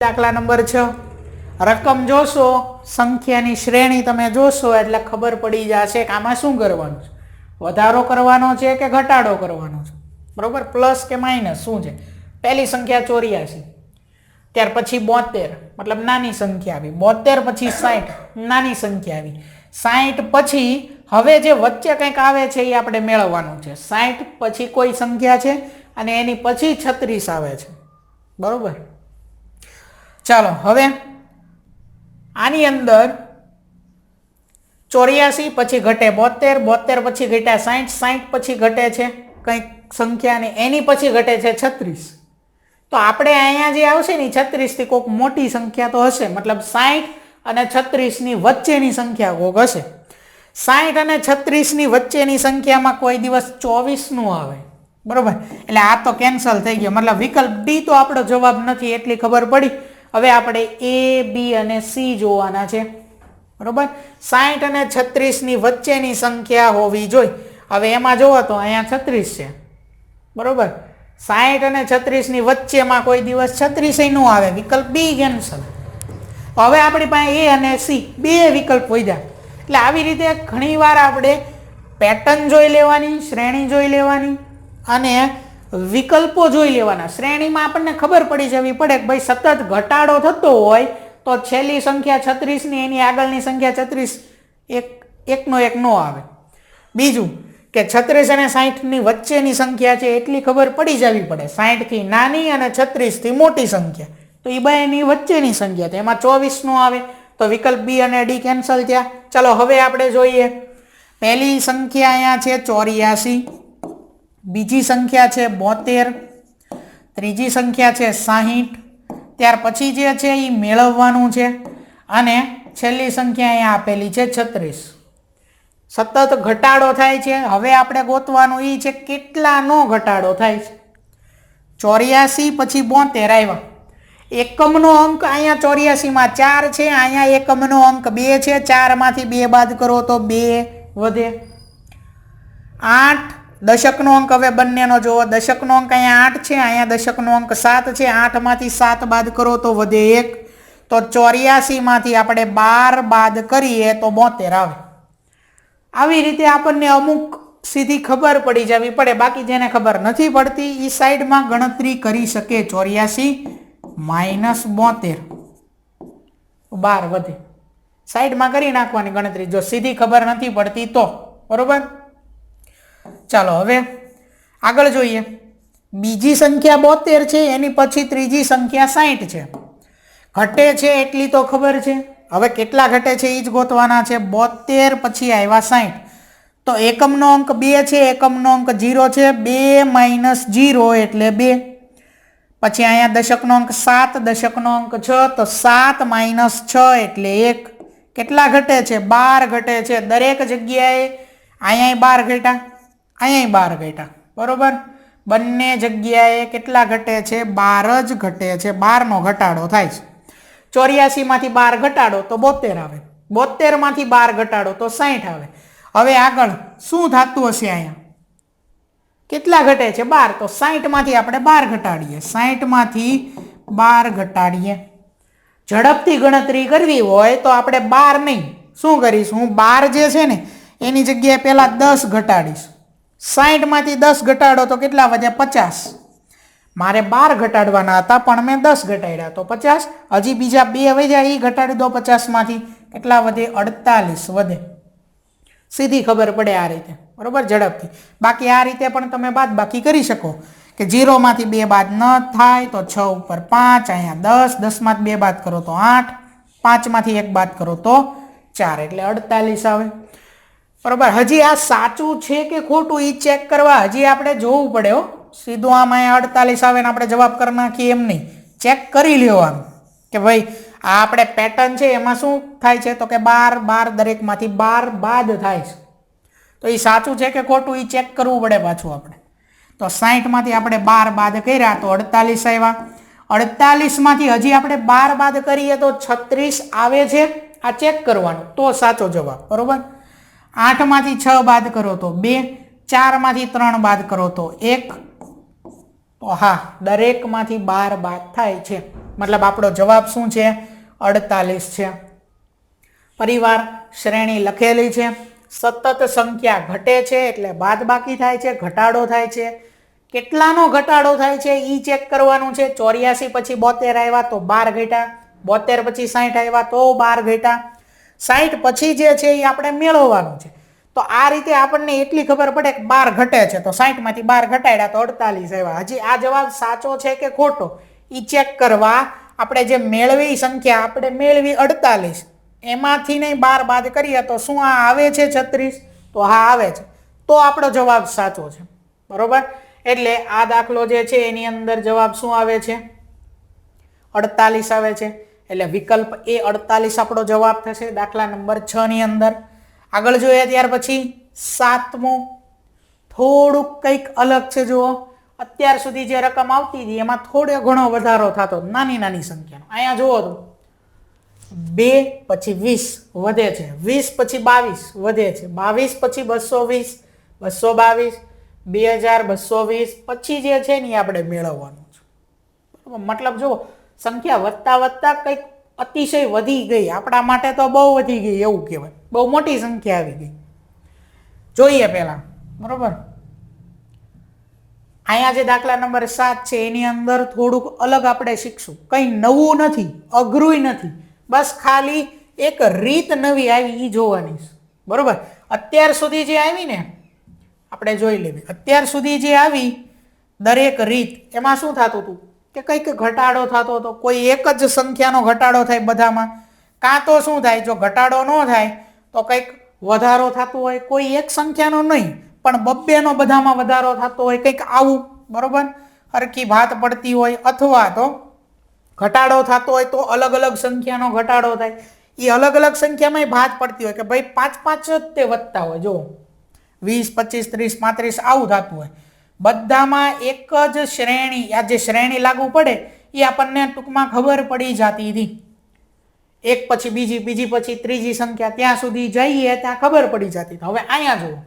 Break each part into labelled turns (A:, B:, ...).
A: દાખલા નંબર 6 રકમ જોશો સંખ્યાની શ્રેણી તમે જોશો એટલે ખબર પડી જશે કે આમાં શું કરવાનું છે, વધારો કરવાનો છે કે ઘટાડો કરવાનો છે, બરોબર, પ્લસ કે માઇનસ શું છે. પહેલી સંખ્યા 84, ત્યાર પછી 72 મતલબ નાની સંખ્યા આવી, 72 પછી 60 નાની સંખ્યા આવી, 60 પછી હવે જે વચ્ચે કંઈક આવે છે એ આપણે મેળવવાનું છે. 60 પછી કોઈ સંખ્યા છે અને એની પછી 36 આવે છે, બરોબર. ચાલો હવે આની અંદર 84 પછી ઘટે 72, 72 પછી ઘટ્યા 60, 60 પછી ઘટે છે કંઈક સંખ્યા ને એની પછી ઘટે છે 36. તો આપણે અહીંયા જે આવશે ને 36 થી કોઈક મોટી સંખ્યા તો હશે, મતલબ 60 અને 36 ની વચ્ચેની સંખ્યા કોઈક હશે. 60 અને 36 ની વચ્ચેની સંખ્યામાં કોઈ દિવસ 24 નું આવે, બરોબર. એટલે આ તો કેન્સલ થઈ ગયો, મતલબ વિકલ્પ ડી તો આપણો જવાબ નથી એટલી ખબર પડી. હવે આપણે એ, બી અને સી જોવાના છે, બરોબર. 60 અને 36 ની વચ્ચેની સંખ્યા હોવી જોઈએ. હવે એમાં જોવો તો અહીંયા 36 છે, બરોબર. 60 અને 36 ની વચ્ચેમાં કોઈ દિવસ 36 નું આવે, વિકલ્પ બી કેન્સલ. હવે આપણી પાસે એ અને સી બે વિકલ્પ વધ્યા. એટલે આવી રીતે ઘણીવાર આપણે પેટર્ન જોઈ લેવાની, શ્રેણી જોઈ લેવાની અને વિકલ્પો જોઈ લેવાના. શ્રેણીમાં આપણને ખબર પડી જવી પડે કે ભાઈ સતત ઘટાડો થતો હોય તો છેલ્લી સંખ્યા 36 ની એની આગળની સંખ્યા 36 એકનો એક નો આવે. બીજું કે 36 અને 60 ની વચ્ચેની સંખ્યા છે એટલી ખબર પડી જવી પડે, 60 થી નાની અને 36 થી મોટી સંખ્યા, તો એ બેની વચ્ચેની સંખ્યા તો એમાં 24 નો આવે, તો વિકલ્પ બી અને ડી કેન્સલ થયા. ચલો હવે આપણે જોઈએ. પહેલી સંખ્યા અહીંયા છે 84, બીજી સંખ્યા છે 72, ત્રીજી સંખ્યા છે 60, ત્યાર પછી જે છે એ મેળવવાનું છે અને છેલ્લી સંખ્યા અહીંયા આપેલી છે 36. સતત ઘટાડો થાય છે. હવે આપણે ગોતવાનું એ છે કેટલાનો ઘટાડો થાય છે. 84 પછી 72 આવ્યા. એકમનો અંક અહીંયા 84 માં 4 છે, અહીંયા એકમનો અંક 2 છે, 4 માંથી 2 બાદ કરો તો 2 વધે. 8 દશકનો અંક, હવે બંનેનો જુઓ, દશકનો અંક અહીંયા 8 છે, અહીંયા દશકનો અંક 7 છે, 8 માંથી 7 બાદ કરો તો વધે 1, તો 84 માંથી આપણે 12 બાદ કરીએ તો 72 આવે. આવી રીતે આપણને અમુક સીધી ખબર પડી જવી પડે, બાકી જેને ખબર નથી પડતી એ સાઈડમાં ગણતરી કરી શકે. 84 માઇનસ 72 12 વધે, સાઈડમાં કરી નાખવાની ગણતરી જો સીધી ખબર નથી પડતી તો, બરોબર. ચાલો હવે આગળ જોઈએ. બીજી સંખ્યા 72 છે, એની પછી ત્રીજી સંખ્યા 60 છે. ઘટે છે એટલી તો ખબર છે, હવે કેટલા ઘટે છે એ જ ગોતવાના છે. 72 પછી આવ્યા 60, તો એકમનો અંક 2 છે, એકમનો અંક 0 છે, 2 માઇનસ 0 એટલે 2. પછી અહીંયા દશકનો અંક 7, દશકનો અંક 6, તો 7 માઇનસ 6 એટલે 1. કેટલા ઘટે છે? 12 ઘટે છે. દરેક જગ્યાએ અહીંયા 12 ઘટ્યા, અહીંયા 12 ઘટ્યા, બરોબર. બંને જગ્યાએ કેટલા ઘટે છે? 12 જ ઘટે છે. 12 નો ઘટાડો થાય છે. 84 માંથી 12 ઘટાડો તો 72 આવે, 72 માંથી 12 ઘટાડો તો 60 આવે. હવે આગળ શું થતું હશે? અહીંયા કેટલા ઘટે છે? 12, તો 60 માંથી આપણે 12 ઘટાડીએ, 60 માંથી 12 ઘટાડીએ. ઝડપથી ગણતરી કરવી હોય તો આપણે 12 નહીં, શું કરીશું? હું 12 જે છે ને એની જગ્યાએ પહેલા 10 ઘટાડીશ. 60 માંથી 10 ઘટાડો તો કેટલા વધ્યા? 50. મારે 12 ઘટાડવાના હતા પણ મેં 10 ઘટાડ્યા તો 50. હજી બીજા 2 વધ્યા, એ ઘટાડી દો 50 માંથી, કેટલા વધે? 48 વધે. સીધી ખબર પડે આ રીતે, બરોબર, ઝડપથી. બાકી આ રીતે પણ તમે બાદ બાકી કરી શકો કે 0 માંથી 2 બાદ ન થાય તો 6 ઉપર 5, અહીંયા 10, 10 માંથી 2 બાદ કરો તો 8, 5 માંથી 1 બાદ કરો તો 4 એટલે 48 આવે, બરોબર. હજી આ સાચું છે કે ખોટું એ ચેક કરવા હજી આપણે જોવું પડે હો. સીધું આમ અહીંયા 48 આવે ને આપણે જવાબ કરી નાખીએ એમ નહીં, ચેક કરી લેવાનું કે ભાઈ આ આપણે પેટર્ન છે એમાં શું થાય છે, તો કે 12 12 દરેકમાંથી 12 બાદ થાય છે. તો એ સાચું છે કે ખોટું એ ચેક કરવું પડે પાછું આપણે. તો 60 માંથી આપણે 12 બાદ કર્યા તો 48 આવ્યા. 48 માંથી હજી આપણે 12 બાદ કરીએ તો 36 આવે છે, આ ચેક કરવાનું તો સાચો જવાબ, બરોબર. 8 માંથી 6 બાદ કરો તો 2, 4 માંથી 3 બાદ કરો તો 1, તો હા દરેકમાંથી 12 બાદ થાય છે. મતલબ આપણો જવાબ શું છે? 48 છે. પરિવાર શ્રેણી લખેલી છે. સતત સંખ્યા ઘટે છે એટલે બાદબાકી થાય છે, ઘટાડો થાય છે. કેટલાનો ઘટાડો થાય છે ઈ ચેક કરવાનું છે. 84 પછી 72 આવ્યા તો 12 ઘટ્યા, 72 પછી 60 આવ્યા તો 12 ઘટ્યા, 60 પછી જે છે એ આપણે મેળવવાનું છે. તો આ રીતે આપણને એટલી ખબર પડે કે 12 ઘટે છે તો 60 માંથી 12 ઘટાડ્યા તો 48 આવ્યા. હજી આ જવાબ સાચો છે કે ખોટો ઈ ચેક કરવા આપણે જે મેળવી સંખ્યા આપણે મેળવી 48, એમાંથી નહીં 12 બાદ કરીએ તો શું આ આવે છે 36? તો હા આવે છે. તો આપણો જવાબ સાચો છે. બરોબર? એટલે આ દાખલો જે છે એની અંદર જવાબ શું આવે છે? 48 આવે છે. એટલે વિકલ્પ એ 48 આપણો જવાબ થશે દાખલા નંબર 6 ની અંદર. આગળ જોઈએ ત્યાર પછી 7મો, થોડુંક કંઈક અલગ છે. જુઓ, અત્યાર સુધી જે રકમ આવતી હતી એમાં થોડો ઘણો વધારો થતો, નાની નાની સંખ્યાનો. અહીંયા જુઓ તો 2 પછી 20 વધે છે, 20 પછી 22 વધે છે, 22 પછી 220, 222, 2220 પછી જે છે ને આપણે મેળવવાનું છે. મતલબ જુઓ, સંખ્યા વધતા વધતા કંઈક અતિશય વધી ગઈ. આપણા માટે તો બહુ વધી ગઈ એવું કહેવાય. બહુ મોટી સંખ્યા આવી ગઈ. જોઈએ પહેલા. બરોબર? અહીંયા જે દાખલા નંબર 7 છે એની અંદર થોડુંક અલગ આપણે શીખશું. કંઈ નવું નથી, અઘરું નથી, બસ ખાલી એક રીત નવી આવી એ જોવાની છે. બરોબર? અત્યાર સુધી જે આવી ને આપણે જોઈ લેવી. અત્યાર સુધી જે આવી દરેક રીત એમાં શું થતું હતું કે કંઈક ઘટાડો થતો હતો. કોઈ એક જ સંખ્યાનો ઘટાડો થાય બધામાં, કાં તો શું થાય જો ઘટાડો ન થાય તો કંઈક વધારો થતો હોય. કોઈ એક સંખ્યાનો નહીં પણ બબ્બેનો બધામાં વધારો થતો હોય, કંઈક આવું. બરોબર? હરખી ભાત પડતી હોય, અથવા તો ઘટાડો થતો હોય તો અલગ અલગ સંખ્યાનો ઘટાડો થાય. એ અલગ અલગ સંખ્યામાં ભાત પડતી હોય કે ભાઈ 5 જ તે વધતા હોય. જો 20, 25, 30, 35 આવું થતું હોય. બધામાં એક જ શ્રેણી, આ જે શ્રેણી લાગુ પડે એ આપણને ટૂંકમાં ખબર પડી જતી હતી. એક પછી બીજી, બીજી પછી ત્રીજી સંખ્યા, ત્યાં સુધી જઈએ ત્યાં ખબર પડી જતી. હવે અહીંયા જુઓ,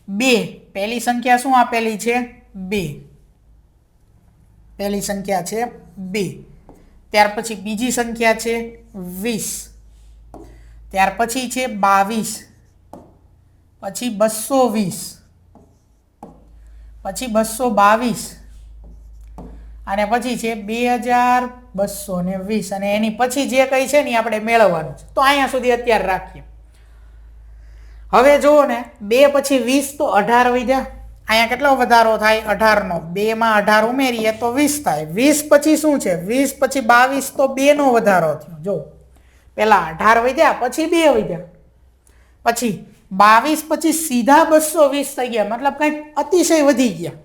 A: 2 પહેલી સંખ્યા શું આપેલી છે? 2. પહેલી સંખ્યા છે 2. ત્યાર પછી બીજી સંખ્યા છે 20. ત્યાર પછી છે 22, પછી 220, પછી 222 અને પછી છે 2220 અને એની પછી જે કંઈ છે ને આપણે મેળવવાનું છે. તો અહીંયા સુધી અત્યારે રાખીએ. હવે જુઓ ને, 2 પછી 20 તો 18 વધ્યા. અહીંયા કેટલો વધારો થાય? 18નો. 2 માં 18 ઉમેરીએ તો 20 થાય. 20 પછી શું છે? 20 પછી 22 તો 2નો વધારો થયો. જો પેલા 18 વધ્યા, પછી 2 વધ્યા, પછી 22 પછી સીધા 220 થઈ ગયા. મતલબ કંઈક અતિશય વધી ગયા.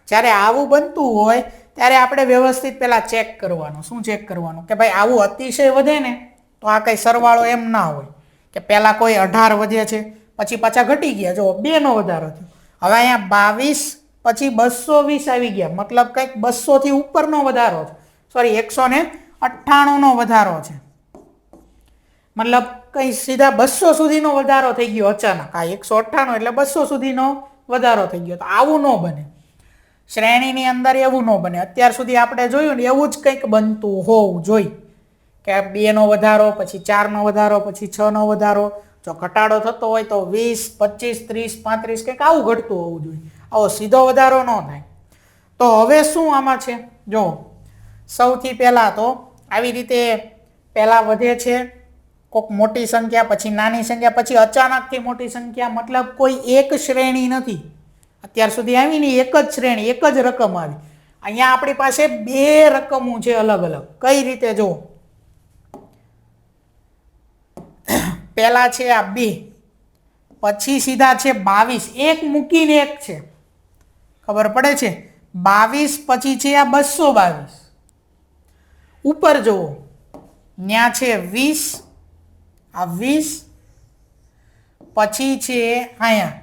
A: જ્યારે આવું બનતું હોય ત્યારે આપણે વ્યવસ્થિત પહેલા ચેક કરવાનું. શું ચેક કરવાનું? કે ભાઈ આવું અતિશય વધે ને તો આ કંઈ સરવાળો એમ ના હોય કે પહેલાં કોઈ 18 વધે છે પછી પાછા ઘટી ગયા. જો 2નો વધારો થયો. હવે અહીંયા 22 પછી 220 આવી ગયા. મતલબ કંઈક 200થી ઉપરનો વધારો છે. સોરી, 198નો વધારો છે. મતલબ કંઈ સીધા 200 સુધીનો વધારો થઈ ગયો અચાનક. આ 198 એટલે 200 સુધીનો વધારો થઈ ગયો. તો આવું ન બને. શ્રેણીની અંદર એવું ન બને. અત્યાર સુધી આપણે જોયું ને એવું જ કંઈક બનતું હોવું જોઈએ કે 2નો વધારો, પછી 4નો વધારો, પછી 6નો વધારો. જો ઘટાડો થતો હોય તો 20, 25, 30, 35 કંઈક આવું ઘટતું હોવું જોઈએ. આવો સીધો વધારો ન થાય. તો હવે શું આમાં છે? જો સૌથી પહેલાં તો આવી રીતે પહેલાં વધે છે કોઈક મોટી સંખ્યા, પછી નાની સંખ્યા, પછી અચાનકથી મોટી સંખ્યા. મતલબ કોઈ એક શ્રેણી નથી. અત્યાર સુધી આવી ને એક જ શ્રેણી, એક જ રકમ આવી. અહીંયા આપણી પાસે 2 રકમો છે અલગ અલગ. કઈ રીતે? જો પહેલા છે આ 2, પછી સીધા છે 22, એક મૂકીને એક છે. ખબર પડે છે? 22 પછી છે આ 222. ઉપર જુઓ, ત્યાં છે 20, આ 20, પછી છે અહીંયા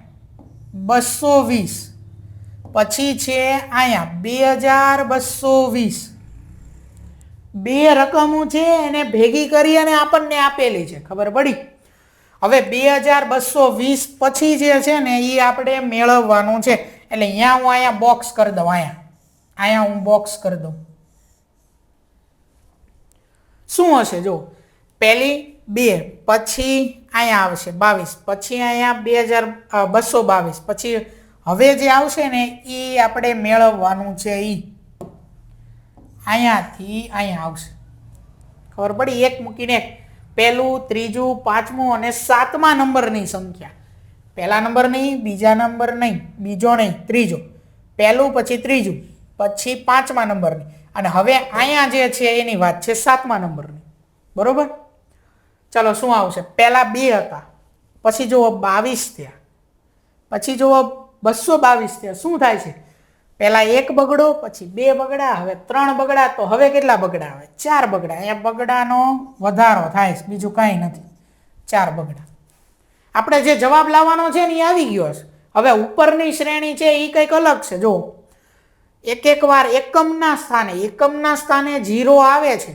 A: 220, પછી છે અહીંયા 2220. 2 રકમો છે એને ભેગી કરી અને આપણને આપેલી છે. ખબર પડી? હવે 2220 પછી જે છે ને એ આપણે મેળવવાનું છે. એટલે અહીંયા હું બોક્સ કરી દઉં. અહીંયા હું બોક્સ કરી દઉં. શું હશે જો, પહેલી 2, પછી અહીંયા આવશે 22, પછી અહીંયા 222, પછી હવે જે આવશે ને એ આપણે મેળવવાનું છે. અહીંયાથી અહીંયા આવશે. ખબર પડી? એક મૂકીને એક, પહેલું, ત્રીજું, પાંચમું અને 7મા નંબરની સંખ્યા. પહેલા નંબર નહીં, બીજા નંબર નહીં, બીજો નહીં, ત્રીજો, પહેલું પછી ત્રીજું, પછી 5મા નંબરની, અને હવે અહીંયા જે છે એની વાત છે 7મા નંબરની. બરોબર? ચાલો શું આવશે? પહેલા 2 હતા, પછી જુઓ 22 થયા, પછી જુઓ 222 થયા. શું થાય છે? પહેલા 1 બગડો, પછી 2 બગડા, હવે 3 બગડા, તો હવે કેટલા બગડા આવે? 4 બગડા. અહીંયા બગડાનો વધારો થાય છે, બીજું કાંઈ નથી. 4 બગડા. આપણે જે જવાબ લાવવાનો છે ને એ આવી ગયો છે. હવે ઉપરની શ્રેણી છે એ કંઈક અલગ છે. જો એક વાર એકમના સ્થાને 0 આવે છે,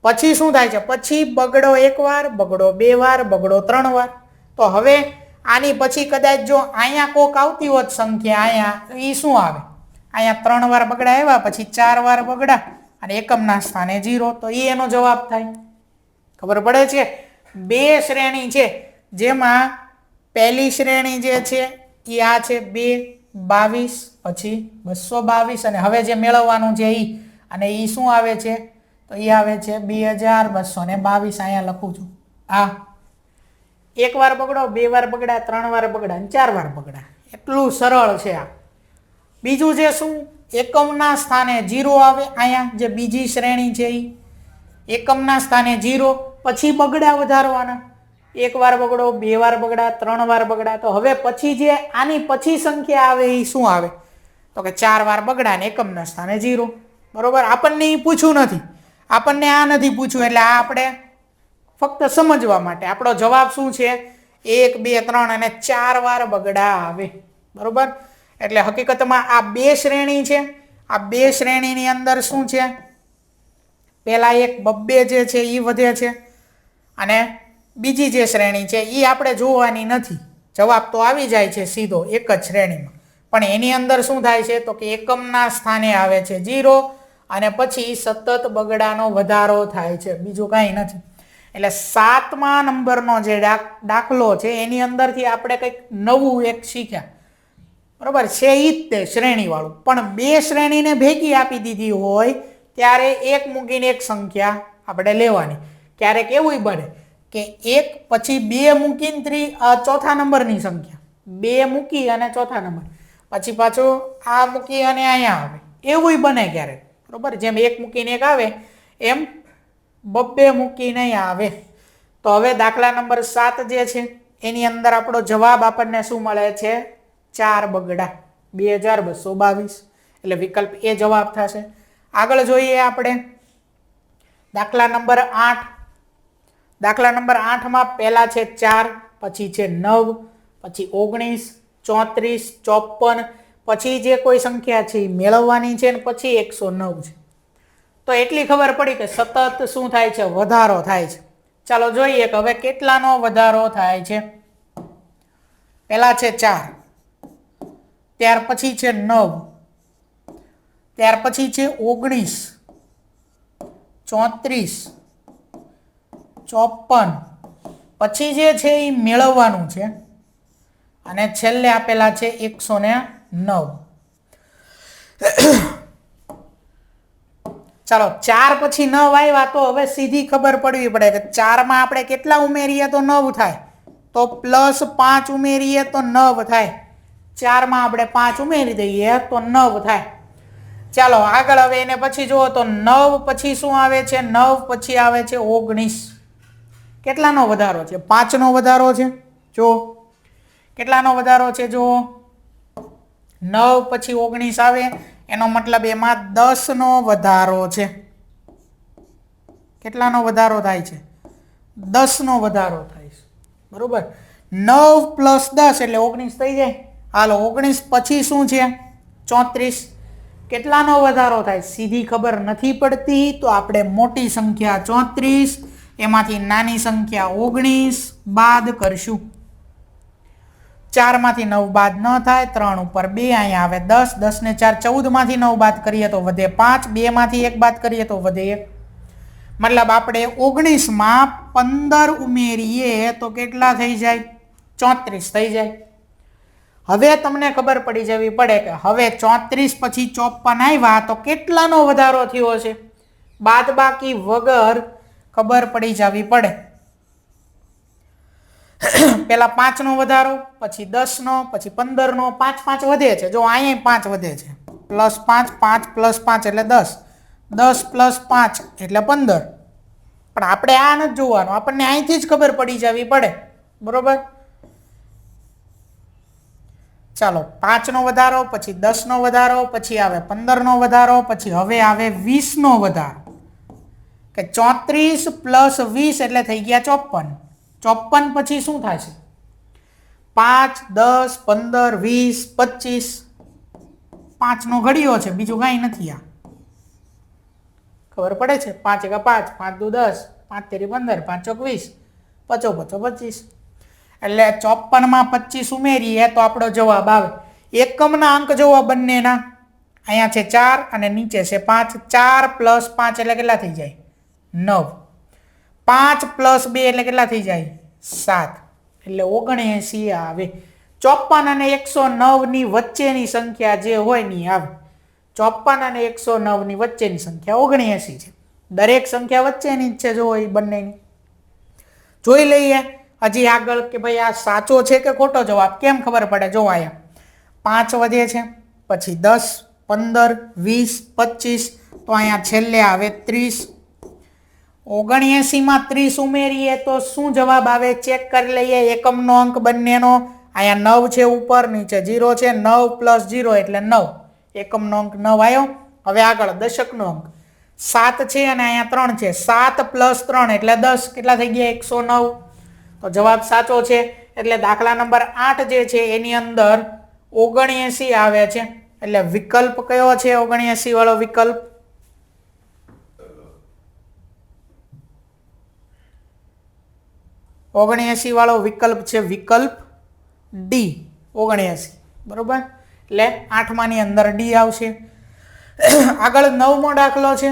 A: પછી શું થાય છે? પછી બગડો 1 વાર, બગડો 2 વાર, બગડો 3 વાર. તો હવે આની પછી કદાચ જો અહીંયા કોક આવતી હોત સંખ્યા, અહીંયા એ શું આવે? અહીંયા 3 વાર બગડા આવ્યા, પછી 4 વાર બગડા અને એકમના સ્થાને 0, તો એ એનો જવાબ થાય. ખબર પડે છે? 2 શ્રેણી છે, જેમાં પહેલી શ્રેણી જે છે એ આ છે 2, 22, પછી 222, અને હવે જે મેળવવાનું છે એ, અને એ શું આવે છે? તો એ આવે છે 2222. અહીંયા લખું છું. આ 1 વાર બગડો, 2 વાર બગડા, 3 વાર બગડા અને 4 વાર બગડા. એટલું સરળ છે આ. બીજું જે શું? એકમના સ્થાને 0 આવે. અહીંયા જે બીજી શ્રેણી છે એ એકમના સ્થાને 0, પછી બગડા વધારવાના. 1 વાર બગડો, 2 વાર બગડા, 3 વાર બગડા. તો હવે પછી જે આની પછી સંખ્યા આવે એ શું આવે? તો કે 4 વાર બગડા ને એકમના સ્થાને 0. બરોબર? આપણને એ પૂછ્યું નથી, આપણને આ નથી પૂછ્યું, એટલે આ આપણે ફક્ત સમજવા માટે. આપણો જવાબ શું છે? 1, 2, 3 અને 4 વાર બગડા આવે. બરોબર? એટલે હકીકતમાં આ 2 શ્રેણી છે. આ 2 શ્રેણીની અંદર શું છે? પહેલા એક બબ્બે જે છે એ વધે છે, અને બીજી જે શ્રેણી છે એ આપણે જોવાની નથી. જવાબ તો આવી જાય છે સીધો એક જ શ્રેણીમાં, પણ એની અંદર શું થાય છે? તો કે એકમના સ્થાને આવે છે 0, અને પછી સતત બગડાનો વધારો થાય છે, બીજું કાંઈ નથી. એટલે 7મા નંબરનો જે દાખલો છે એની અંદરથી આપણે કંઈક નવું એક શીખ્યા. બરોબર છે? એ જ તે શ્રેણીવાળું, પણ 2 શ્રેણીને ભેગી આપી દીધી હોય ત્યારે એક મૂકીને એક સંખ્યા આપણે લેવાની. ક્યારેક એવું બને કે 1 પછી 2 મૂકીને ચોથા નંબરની સંખ્યા, 2 મૂકી અને ચોથા નંબર, પછી પાછું આ મૂકી અને અહીંયા આવે, એવું બને ક્યારેક. બરોબર? જેમ 1 મૂકીને 1 આવે એમ 2 મૂકીને અહીંયા આવે. તો હવે દાખલા નંબર 7 જે છે એની અંદર આપણો જવાબ આપણને શું મળે છે? 4 બગડા, 2222. એટલે વિકલ્પ એ જવાબ થશે. આગળ જોઈએ આપણે દાખલા નંબર 8. દાખલા નંબર 8માં પહેલા છે 4, પછી છે 9, પછી 19, 34, 54, પછી જે કોઈ સંખ્યા છે એ મેળવવાની છે, અને પછી 109 છે. તો એટલી ખબર પડી કે સતત શું થાય છે? વધારો થાય છે. ચાલો જોઈએ કે હવે કેટલાનો વધારો થાય છે. પહેલા છે 4, ત્યાર પછી છે 9, ત્યાર પછી છે 19, 34, 54, પછી જે છે એ મેળવવાનું છે, અને છેલ્લે આપેલા છે 109. ચાલો 4 પછી 9 આવ્યા, તો હવે સીધી ખબર પડવી પડે કે 4માં આપણે કેટલા ઉમેરીએ તો 9 થાય, તો +5 ઉમેરીએ તો 9 થાય. 4માં આપણે 5 ઉમેરી દઈએ તો 9 થાય. ચાલો આગળ હવે એને પછી જુઓ તો 9 પછી શું આવે છે? 9 પછી આવે છે 19. કેટલાનો વધારો છે? 5નો વધારો છે. જો કેટલાનો વધારો છે? જો 9 પછી 19 આવે, એનો મતલબ એમાં 10નો વધારો છે. કેટલાનો વધારો થાય છે? 10નો વધારો થાય છે. બરોબર? 9 + 10 એટલે 19 થઈ જાય. હાલો 19 પછી શું છે? 34. કેટલાનો વધારો થાય? સીધી ખબર નથી પડતી, તો આપણે મોટી સંખ્યા 34, એમાંથી નાની સંખ્યા 19 બાદ કરશું. 4માંથી 9 બાદ ન થાય, 3 ઉપર 2, અહીંયા આવે 10, 10 ને 4 14, માંથી 9 બાદ કરીએ તો વધે 5, 2માંથી 1 બાદ કરીએ તો વધે 1. મતલબ આપણે 19 માં 15 ઉમેરીએ તો કેટલા થઈ જાય? 34 થઈ જાય. હવે તમને ખબર પડી જવી પડે કે હવે 34 પછી 54 આવ્યા તો કેટલાનો વધારો થયો છે? બાદબાકી વગર ખબર પડી જવી પડે. પેલા 5 નો વધારો, પછી 10 નો, પછી 15 નો, 5 5 વધે છે. જો અહીંયા 5 વધે છે. +5, 5 + 5 એટલે 10. 10 + 5 એટલે 15. પણ આપણે આ નથી જોવાનું, આપણને અહીંથી જ ખબર પડી જવી પડે. બરોબર? ચાલો 5 નો વધારો, પછી 10 નો વધારો, પછી આવે 15 નો વધારો, પછી હવે આવે 20 નો વધારો. કે 34 + 20 એટલે થઈ ગયા 54. 54 પછી શું થશે? 5, 10, 15, 20, 25. 5 નો ઘડિયો છે, બીજું કાંઈ નથી. આ ખબર પડે છે? 5 × 5, 5 × 10, 5 × 15, 5 × 20, 5 × 25. એટલે 54 માં 25 ઉમેરીએ તો આપણો જવાબ આવે. એકમના અંક જોવો બંનેના. અહીંયા છે 4 અને નીચે છે 5. 4 + 5 એટલે કેટલા થઈ જાય? 9. 5 + 2 એટલે કેટલા થઈ જાય? 7. એટલે 79 આવે. 54 અને 109 ની વચ્ચેની સંખ્યા જે હોય ની આવે. 54 અને 109 ની વચ્ચેની સંખ્યા 79 છે. દરેક સંખ્યા વચ્ચેની જ છે. જો એ બંનેની જોઈ લઈએ હજી આગળ કે ભાઈ આ સાચો છે કે ખોટો જવાબ. કેમ ખબર પડે? જો અહીંયા 5 વધે છે, પછી 10, 15, 20, 25, તો અહીંયા છેલ્લે આવે 30. 79 માં 30 ઉમેરીએ તો શું જવાબ આવે? ચેક કરી લઈએ. એકમનો અંક બંનેનો. અહીંયા 9 છે ઉપર, નીચે 0 છે. 9 + 0 એટલે 9. એકમનો અંક 9 આવ્યો. હવે આગળ દશકનો અંક 7 છે અને અહીંયા 3 છે. 7 + 3 એટલે 10. કેટલા થઈ ગયા? 109. તો જવાબ સાચો છે. એટલે દાખલા નંબર 8 જે છે એની અંદર 79 આવે છે. એટલે વિકલ્પ કયો છે? 79 વાળો વિકલ્પ. વાળો વિકલ્પ છે વિકલ્પ ડી. 79. બરોબર? એટલે 8માની અંદર ડી આવશે. આગળ 9મો દાખલો છે.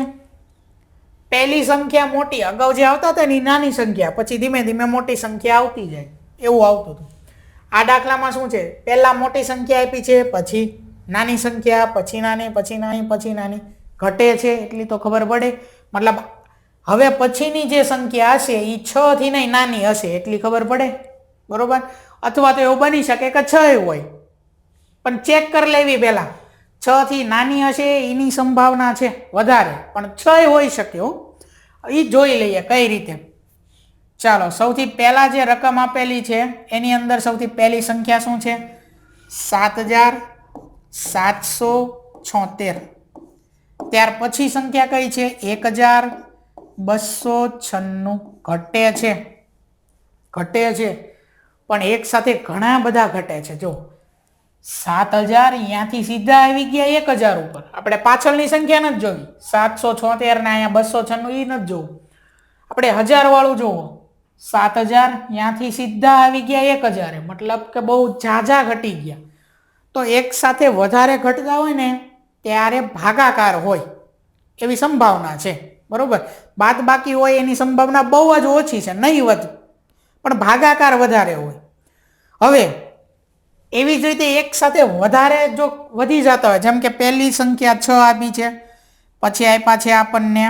A: પહેલી સંખ્યા મોટી, અગાઉ જે આવતા હતા ને એ નાની સંખ્યા, પછી ધીમે ધીમે મોટી સંખ્યા આવતી જાય, એવું આવતું હતું. આ દાખલામાં શું છે? પહેલા મોટી સંખ્યા આપી છે, પછી નાની સંખ્યા, પછી નાની, પછી નાની, પછી નાની. ઘટે છે એટલી તો ખબર પડે. મતલબ હવે પછીની જે સંખ્યા હશે એ 6 થી નહીં નાની હશે એટલી ખબર પડે. બરોબર? અથવા તો એવું બની શકે કે 6 હોય, પણ ચેક કરી લેવી પહેલા. 6 થી નાની હશે એની સંભાવના છે વધારે, પણ 6 હોઈ શકે. એ જોઈ લઈએ કઈ રીતે. ચાલો સૌથી પહેલા જે રકમ આપેલી છે એની અંદર સૌથી પહેલી સંખ્યા શું છે? 7776. ત્યાર પછી સંખ્યા કઈ છે? 1296. ઘટે છે પણ એક સાથે ઘણા બધા ઘટે છે. જો 7000 અહીંયાથી સીધા આવી ગયા 1000 ઉપર. આપણે પાછળની સંખ્યા નથી જોવી. 776 ને અહીંયા 296 એ નથી જોવું. આપણે 1000 વાળું જોવો. 7000 અહીંયાથી સીધા આવી ગયા 1000. મતલબ કે બહુ ઝાઝા ઘટી ગયા. તો એક સાથે વધારે ઘટતા હોય ને ત્યારે ભાગાકાર હોય એવી સંભાવના છે. બરોબર? બાદ બાકી હોય એની સંભાવના બહુ જ ઓછી છે, નહીવત. પણ ભાગાકાર વધારે હોય. હવે એવી જ રીતે એક સાથે વધારે જો વધી જતા હોય, જેમ કે પહેલી સંખ્યા 6 આપી છે, પછી આપ્યા છે આપણને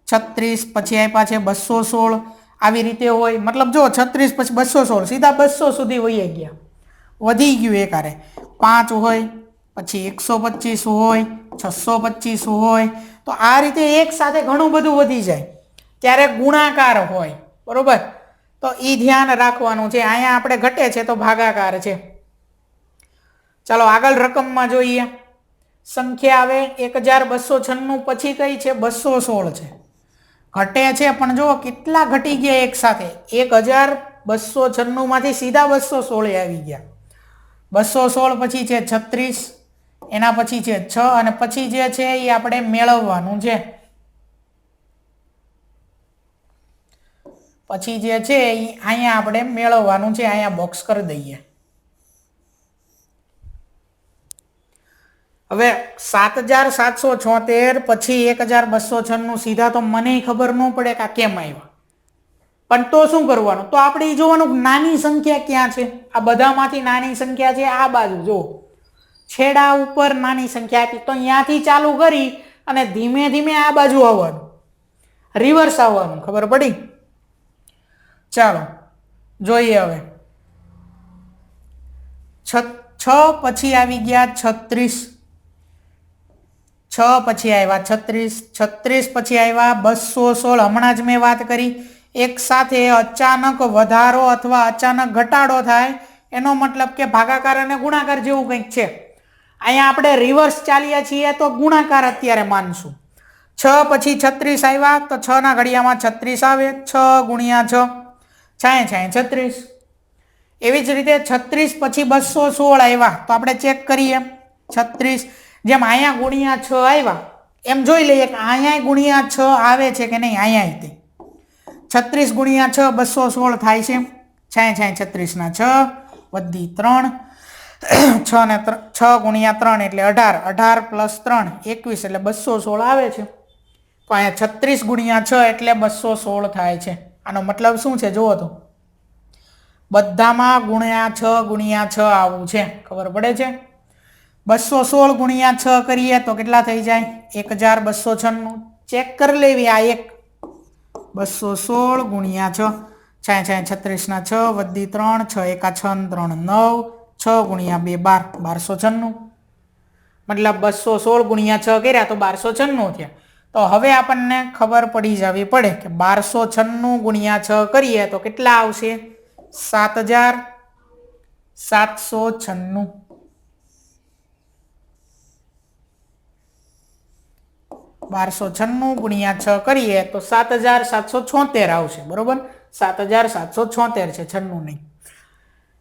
A: 36, પછી આપ્યા છે 216, આવી રીતે હોય. મતલબ જો 36 પછી 216 સીધા 200 સુધી વહી ગયા, વધી ગયું એકારે. 5 હોય, પછી 125 હોય, 625 હોય. તો આ રીતે એક સાથે ઘણું બધું વધી જાય ત્યારે ગુણાકાર હોય. બરોબર? તો એ ધ્યાન રાખવાનું છે. અહીંયા આપણે ઘટે છે તો ભાગાકાર છે. ચાલો આગળ રકમમાં જોઈએ. સંખ્યા આવે 1296, પછી કઈ છે? 216 છે. ઘટે છે પણ જો કેટલા ઘટી ગયા એક સાથે. 1296 માંથી સીધા 216 આવી ગયા. 216 પછી છે 36, એના પછી છે 6 અને પછી જે છે એ આપણે મેળવવાનું છે. પછી જે છે એ અહીંયા આપણે મેળવવાનું છે. અહીંયા બોક્સ કરી દઈએ. હવે 7776 પછી 1296 સીધા તો મને ખબર ન પડે કે આ કેમ આવ્યા, પણ તો શું કરવાનું, તો આપણે ઈ જોવાનું નાની સંખ્યા ક્યાં છે. આ બધામાંથી નાની સંખ્યા છે આ બાજુ, જો છેડા ઉપર નાની સંખ્યા હતી તો અહીંયાથી ચાલુ કરી અને ધીમે ધીમે આ બાજુ આવવાનું, રિવર્સ આવવાનું. ખબર પડી? ચાલો જોઈએ હવે. 6 પછી આવી ગયા 36, 6 પછી આવ્યા 36, 36 પછી આવ્યા 216. હમણાં જ મેં વાત કરી, એક સાથે અચાનક વધારો અથવા અચાનક ઘટાડો થાય એનો મતલબ કે ભાગાકાર અને ગુણાકાર જેવું કંઈક છે. અહીંયા આપણે રિવર્સ ચાલીએ છીએ તો ગુણાકાર અત્યારે માનશું. 6 પછી 36 આવ્યા તો 6 ના ઘડિયામાં 36 આવે, 6 ગુણ્યા 6 છાંય 36. એવી જ રીતે 36 પછી 216 આવ્યા તો આપણે ચેક કરીએ. 36 જેમ અહીંયા ગુણ્યા 6 આવ્યા એમ જોઈ લઈએ કે અહીંયા ગુણ્યા 6 આવે છે કે નહીં. અહીંયા તે 36 ગુણ્યા 6 216 થાય છે. છાંય 36 ના 6 વધી 3, 6 ને 6 ગુણ્યા 3 એટલે 18, 18 પ્લસ 3 21 એટલે 216 આવે છે. તો અહીંયા 36 ગુણ્યા 6 એટલે 216 થાય છે. આનો મતલબ શું છે જુઓ તો, બધામાં ગુણ્યા 6 આવું છે. ખબર પડે છે? 216 ગુણ્યા 6 કરીએ તો કેટલા થઈ જાય? 1296. ચેક કરી લેવી. આ એક 216 ગુણ્યા 6 છાંય 36 ના 6 વધી 3, 6 એકા 6 ને 3 9, 6 ગુણ્યા 2 12, 1296. મતલબ 216 ગુણ્યા 6 કર્યા તો 1296 થયા. તો હવે આપણને ખબર પડી જવી પડે કે 1296 ગુણ્યા 6 કરીએ તો કેટલા આવશે? 7796. 1296 ગુણ્યા 6 કરીએ તો 7776 આવશે. બરોબર? 7776 છે, 96 નહીં.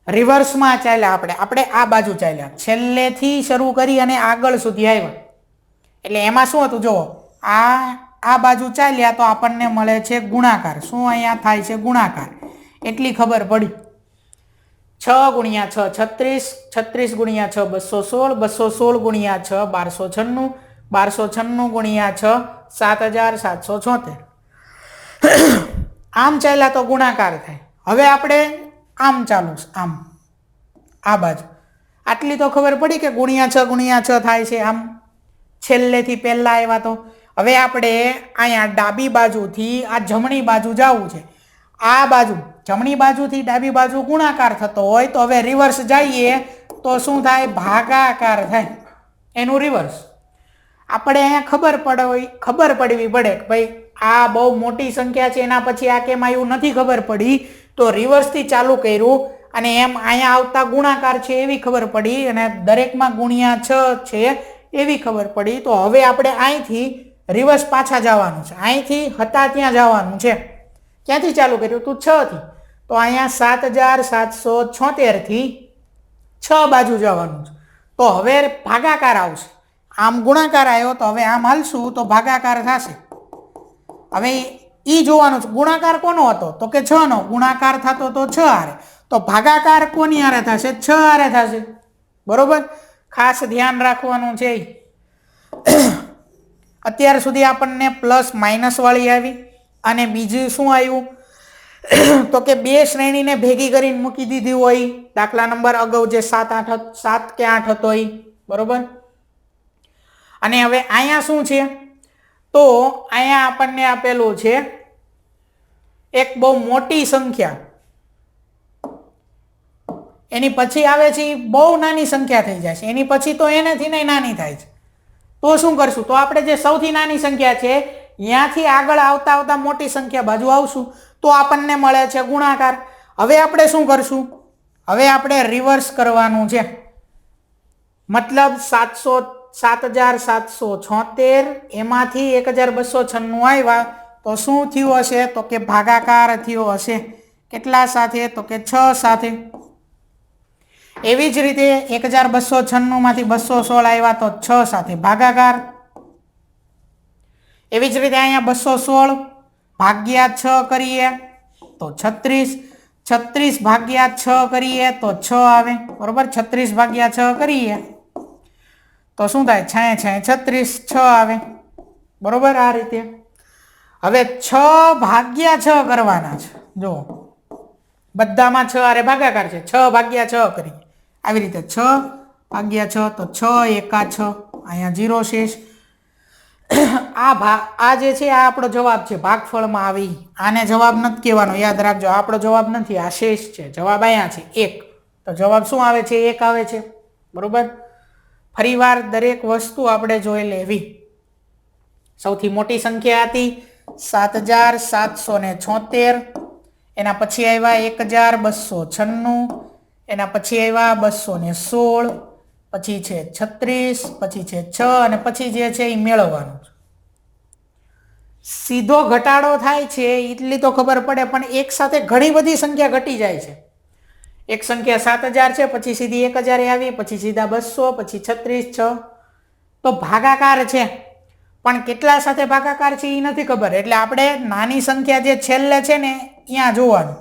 A: રિવર્સમાં ચાલ્યા આપણે આ બાજુ ચાલ્યા, છેલ્લેથી શરૂ કરી અને આગળ સુધી આવ્યા. એટલે એમાં શું હતું જુઓ, આ બાજુ ચાલ્યા તો આપણને મળે છે ગુણાકાર. શું અહીંયા થાય છે? ગુણાકાર. એટલી ખબર પડી. 6 ગુણ્યા 6 36, 36 ગુણ્યા 6 216, 216 ગુણ્યા 6 1296, 1296 ગુણ્યા 6 7776. આમ ચાલ્યા તો ગુણાકાર થાય. હવે આપણે આમ ચાલુ, આમ આ બાજુ આટલી તો ખબર પડી કે ગુણ્યા 6 થાય છે. આમ છેલ્લેથી પહેલા આવ્યા તો હવે આપણે અહીંયા ડાબી બાજુથી આ જમણી બાજુ જવું છે. આ બાજુ જમણી બાજુથી ડાબી બાજુ ગુણાકાર થતો હોય તો હવે રિવર્સ જઈએ તો શું થાય? ભાગાકાર થાય. એનું રિવર્સ આપણે અહીંયા ખબર પડવી પડે કે ભાઈ આ બહુ મોટી સંખ્યા છે, એના પછી આ કેમ આવ્યું નથી ખબર પડી તો રિવર્સથી ચાલુ કર્યું અને એમ અહીંયા આવતા ગુણાકાર છે એવી ખબર પડી અને દરેકમાં ગુણ્યા 6 છે એવી ખબર પડી. તો હવે આપણે અહીંથી રિવર્સ પાછા જવાનું છે. અહીંથી હતા ત્યાં જવાનું છે. ક્યાંથી ચાલુ કર્યું તું? 6 થી. તો અહીંયા 7776 થી 6 બાજુ જવાનું છે. તો હવે ભાગાકાર આવશે. આમ ગુણાકાર આવ્યો તો હવે આમ હાલશું તો ભાગાકાર થશે. હવે ઈ જોવાનું છે ગુણાકાર કોનો હતો? તો કે 6 નો. ગુણાકાર થતો તો 6 હારે, તો ભાગાકાર કોની હારે થશે? 6 હારે થશે. બરોબર? ખાસ ધ્યાન રાખવાનું છે. અત્યાર સુધી આપણને પ્લસ માઇનસ વાળી આવી અને બીજું શું આવ્યું તો કે બે શ્રેણીને ભેગી કરીને મૂકી દીધી હોય. દાખલા નંબર અગાઉ જે 7 કે 8 હતો એ. બરોબર? અને હવે અહીંયા શું છે? તો અહીંયા આપણને આપેલું છે એક બહુ મોટી સંખ્યા, એની પછી આવે છે બહુ નાની સંખ્યા થઈ જાય છે, એની પછી તો એનાથી નહીં નાની થાય છે. તો શું કરશું? તો આપણે જે સૌથી નાની સંખ્યા છે ત્યાંથી આગળ આવતા આવતા મોટી સંખ્યા બાજુ આવશું તો આપણને મળે છે ગુણાકાર. હવે આપણે શું કરશું? હવે આપણે રિવર્સ કરવાનું છે. મતલબ 7776 એમાંથી 1296 આવ્યા તો શું થયું હશે? તો કે ભાગાકાર થયો હશે. કેટલા સાથે? તો કે 6 સાથે. એવી જ રીતે 1296 માંથી 216 આવ્યા તો 6 સાથે ભાગાકાર. એવી જ રીતે અહીંયા 216 ભાગ્યા 6 કરીએ તો 36, 36 ભાગ્યા 6 કરીએ તો 6 આવે. બરોબર? 36 ભાગ્યા 6 કરીએ તો શું થાય? 6 6 36, 6 આવે, બરોબર. આ રીતે હવે 6 ભાગ્યા 6 કરવાના છે. જો બધામાં 6 આરે ભાગાકાર છે, 6 ભાગ્યા 6 કરી આવી રીતે 6 ભાગ્યા 6 તો 6 એકા 6, અહીંયા 0 શેષ. આ જે છે આ આપણો જવાબ છે, ભાગફળમાં આવી. આને જવાબ નથી કહેવાનો, યાદ રાખજો. આ આપણો જવાબ નથી, આ શેષ છે. જવાબ અહીંયા છે 1. તો જવાબ શું આવે છે? 1 આવે છે, બરોબર. ફરીવાર દરેક વસ્તુ આપણે જોઈ લેવી. સૌથી મોટી સંખ્યા હતી 7776, એના પછી આવ્યા 1296, એના પછી આવ્યા 216, પછી છે 36, પછી છે 6 અને પછી જે છે એ મેળવવાનું. સીધો ઘટાડો થાય છે એટલી તો ખબર પડે, પણ એક સાથે ઘણી બધી સંખ્યા ઘટી જાય છે. એક સંખ્યા 7000 છે, પછી સીધી 1000 આવી, પછી સીધા 200, પછી 36, 6. તો ભાગાકાર છે, પણ કેટલા સાથે ભાગાકાર છે એ નથી ખબર. એટલે આપણે નાની સંખ્યા જે છેલ્લે છે ને ત્યાં જોવાનું.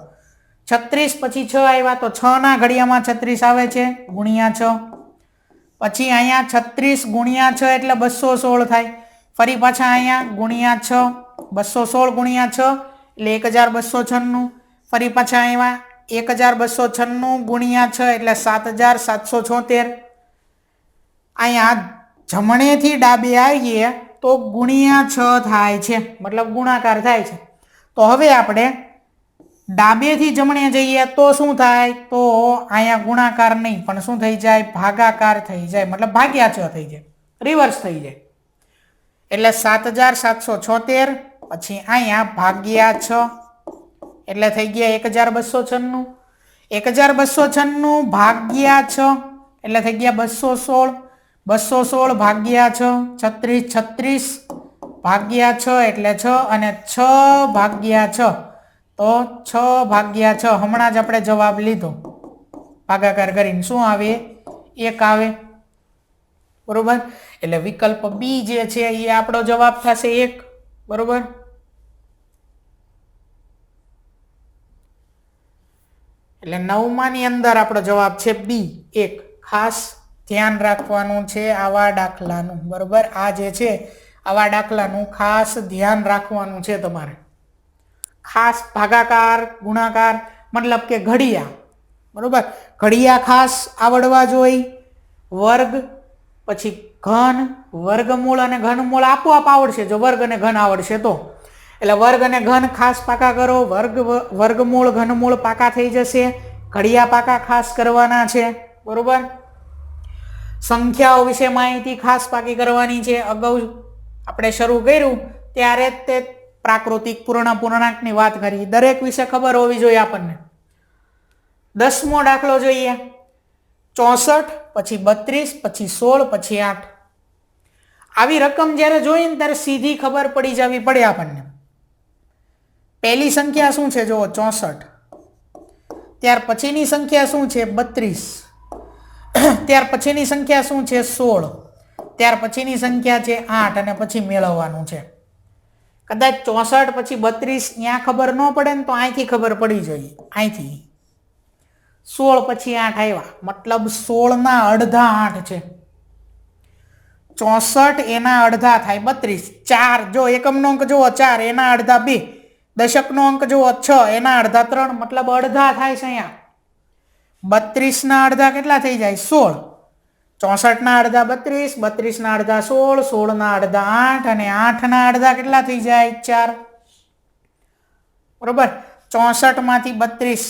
A: 36 પછી 6 આવ્યા તો 6 ના ઘડિયામાં 36 આવે છે, ગુણ્યા 6. પછી અહીંયા 36 ગુણ્યા 6 એટલે 216 થાય. ફરી પાછા અહીંયા ગુણ્યા 6, 216 ગુણ્યા 6 એટલે 1296. ફરી પાછા અહીંયા 1296 ગુણ્યા 6 એટલે 7776. અહીંયા જમણેથી ડાબે આવીએ તો ગુણ્યા 6 થાય છે, મતલબ ગુણાકાર થાય છે. તો હવે આપણે ડાબેથી જમણે જઈએ તો શું થાય? તો અહીંયા ગુણાકાર નહીં, પણ શું થઈ જાય? ભાગાકાર થઈ જાય, મતલબ ભાગ્યા 6 થઈ જાય, રિવર્સ થઈ જાય. એટલે 7776, પછી અહીંયા ભાગ્યા 6 એટલે થઈ ગયા 1296. 1296 ભાગ્યા 6 એટલે થઈ ગયા 216. 216 ભાગ્યા 6, 36, 36 ભાગ્યા 6 એટલે 6 અને 6 ભાગ્યા 6 તો 6 ભાગ્યા 6 હમણાં જ આપણે જવાબ લીધો ભાગાકાર કરીને. શું આવે? 1 આવે, બરોબર. એટલે વિકલ્પ બી જે છે એ આપણો જવાબ થશે 1, બરોબર. એટલે 9માની અંદર આપણો જવાબ છે બી 1. ખાસ ધ્યાન રાખવાનું છે આવા દાખલાનું, બરોબર. આ જે છે આવા દાખલાનું ખાસ ધ્યાન રાખવાનું છે તમારે. ખાસ ભાગાકાર, ગુણાકાર, મતલબ કે ઘડિયા, બરોબર. ઘડિયા ખાસ આવડવા જોઈએ. વર્ગ, પછી ઘન, વર્ગમૂળ અને ઘનમૂળ આપોઆપ આવડશે જો વર્ગ અને ઘન આવડશે તો. એટલે વર્ગ અને ઘન ખાસ પાકા કરો, વર્ગમૂળ ઘનમૂળ પાકા થઈ જશે. ઘડિયા પાકા ખાસ કરવાના છે, બરોબર. સંખ્યાઓ વિશે માહિતી ખાસ પાકી કરવાની છે. અગાઉ આપણે શરૂ કર્યું ત્યારે તે પ્રાકૃતિક પૂર્ણાંકની વાત કરી. દરેક વિશે ખબર હોવી જોઈએ આપણને. 10મો દાખલો જોઈએ. 64, પછી 32, પછી 16, પછી 8. આવી રકમ જ્યારે જોઈએ ને ત્યારે સીધી ખબર પડી જવી પડે આપણને. પહેલી સંખ્યા શું છે? જુઓ 64. ત્યાર પછીની સંખ્યા શું છે? 32. ત્યાર પછીની સંખ્યા શું છે? 16. ત્યાર પછીની સંખ્યા છે 8 અને પછી મેળવવાનું છે. કદાચ 64 પછી 32 ત્યાં ખબર ન પડે ને તો અહીંથી ખબર પડી જાય. અહીંથી 16 પછી 8 આવ્યા, મતલબ 16 ના અડધા 8 છે. 64 એના અડધા થાય 32. 4 જો એકમનો અંક જુઓ 4 એના અડધા 2. દશકનો અંક જુઓ 6 એના અડધા 3, મતલબ અડધા થાય છે અહીંયા. 32 ના અડધા કેટલા થઈ જાય? 16. 64 ના અડધા 32, 32 ના અડધા 16, 16 ના અડધા 8 અને 8 ના અડધા કેટલા થઈ જાય? 4, બરોબર. 64 માંથી 32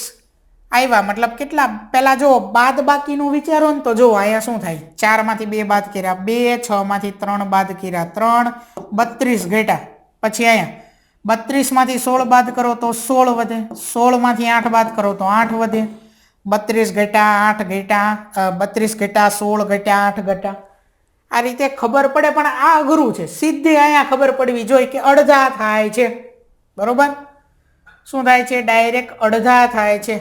A: આવ્યા, મતલબ કેટલા? પેલા જો બાદ બાકીનું વિચારો ને તો જો અહીંયા શું થાય? 4 માંથી 2 બાદ કર્યા 2, 6 માંથી 3 બાદ કર્યા 3, 32 ઘટ્યા. પછી અહીંયા 32 માંથી 16 બાદ કરો તો 16 વધે, 16 માંથી 8 બાદ કરો તો 8 વધે. 32 ઘટ્યા 8 ઘટ્યા 32 ઘટ્યા 16 ઘટ્યા 8 ઘટ્યા. આ રીતે ખબર પડે, પણ આ અઘરું છે. સીધી અહીંયા ખબર પડવી જોઈએ કે અડધા થાય છે, બરોબર. શું થાય છે? ડાયરેક્ટ અડધા થાય છે.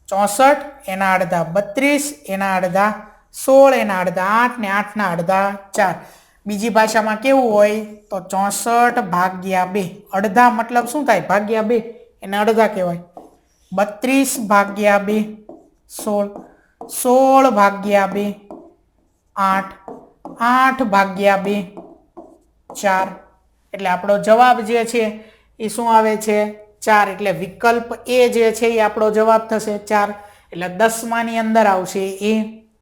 A: 64 એના અડધા 32, એના અડધા 16, એના અડધા 8 ને 8 ના અડધા 4. બીજી ભાષામાં કેવું હોય તો 64 ભાગ્યા 2. અડધા મતલબ શું થાય? ભાગ્યા 2, એને અડધા કહેવાય. 32 ભાગ્યા 2 16, 16 ભાગ્યા 2 8, 8 ભાગ્યા 2 4 એટલે આપણો જવાબ જે છે એ શું આવે છે 4 એટલે વિકલ્પ એ જે છે એ આપણો જવાબ થશે 4 એટલે 10 ની અંદર આવશે એ